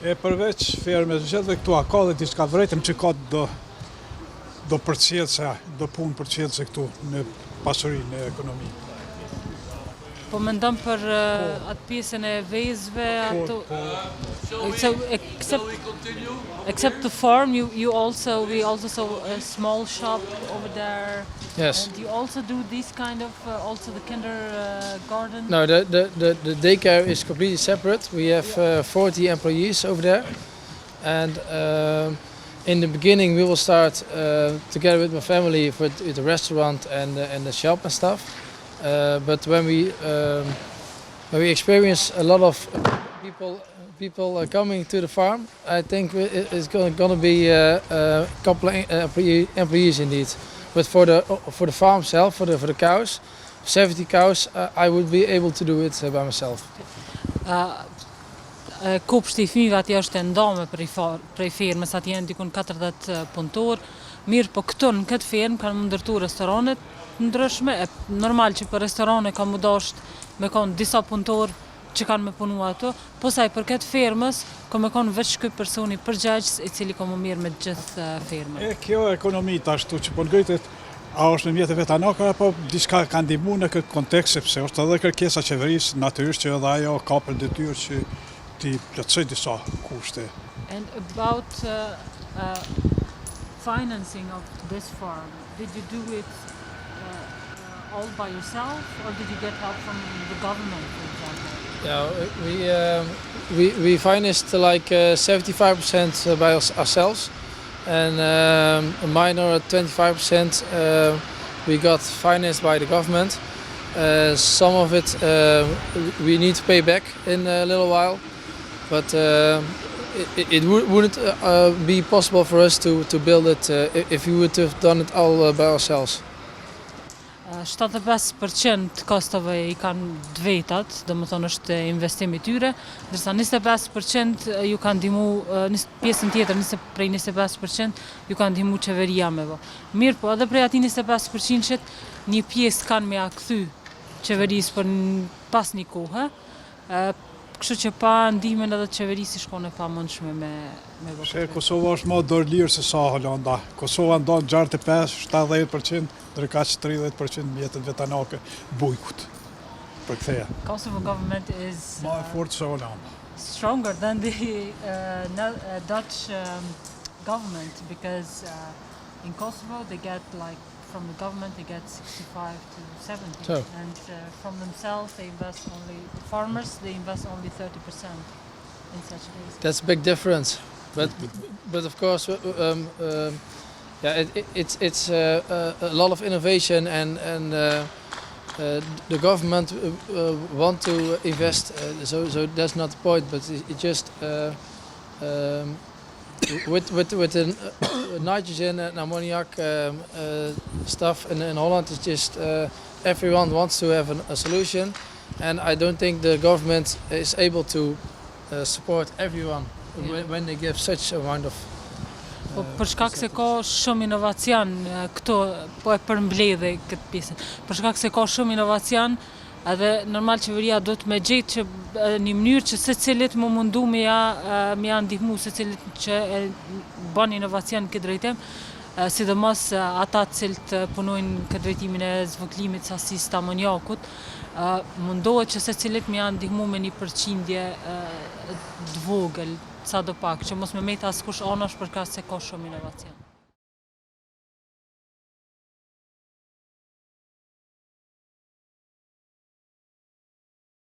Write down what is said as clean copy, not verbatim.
E përveç fermës gjithë këtu, a ka dhe diçka vërejtëm që ka do përcjellse, do punë përcjellse këtu në pasurinë e ekonomisë. Po mendon për atë pjesën e vezëve, ato. So except the farm, we also saw a small shop over there. Yes. Do you also do this kind of also the kindergarten? No, the daycare is completely separate. We have 40 employees over there, and in the beginning we will start together with my family with the restaurant and the shop and stuff. But when we experience a lot of people coming to the farm, I think it's going to be a couple of employees indeed. But for the farm itself, for the cows, 70 cows, I would be able to do it by myself. Kopshti i fëmijëve atje është e ndame prej fermës, atje janë dikun 40 punëtor. Mirë, po këtu në këtë fermë kanë ndërtu restoranet ndryshme. Normal që për restorane ka mu dasht me konë disa punëtor që kanë me punu ato, po saj për këtë fermës ka me konë veç ky personi përgjegjës i cili ka mu mirë me gjithë fermën. E kjo ekonomi ashtu që po ngritet, a është në mjetë vetanake apo diçka ka ndihmu në këtë kontekst, sepse është edhe kërkesa qeverisë, natyrisht që edhe ajo ka për detyrë që ti plotësoj disa kushte. And about financing of this farm, did you do it all by yourself, or did you get help from the government, for example? Yeah, we financed like 75% by ourselves, and a minor 25% we got financed by the government. Some of it we need to pay back in a little while, but it wouldn't be possible for us to build it if we would have done it all by ourselves. 75% kostave i kanë vetat, dhe më thonë është investimi tyre, ndërsa 25% ju kanë ndihmu, pjesën tjetër prej 25% ju kanë ndihmu qeveria me vë. Mirë, po edhe prej ati 25% një pjesë kanë me a kthy qeverisë për pas një kohë, kështu që pa ndihmën edhe qeverisë shkon e pa mundshme me vë. Se Kosova është më dorëlirë se sa Holanda. Kosova ndon 65-70%, ndërkaq 30% mjetet vetanake bujkut. Për ktheja. Kosovo government is Më e fortë se Holanda. stronger than the Dutch government, because in Kosovo they get like from the government they get 65 to 70, So. and from themselves they invest only farmers they invest only 30% in such cases. That's a big difference, but of course, yeah, it's a lot of innovation, and the government want to invest, so that's not the point. But it just with the nitrogen and ammoniac stuff in Holland, it's just everyone wants to have a solution, and I don't think the government is able to support everyone when they give such amount of. Po për shkak se ka shumë inovacion këto, po e përmbledhe këtë pjesën. Për shkak se ka shumë inovacion, edhe normal qeveria do të me gjetë që një mënyrë që secilit më mundu me ja ndihmu secilit që bën inovacion këtë drejtim, sidomos ata cilët punojnë këtë drejtimin e zvogëlimit sasisë të amoniakut, mundohet që secilit me ja ndihmu me një përqindje të vogël, sa do pak, që mos me meta askush anash për ka se ka shumë inovacion.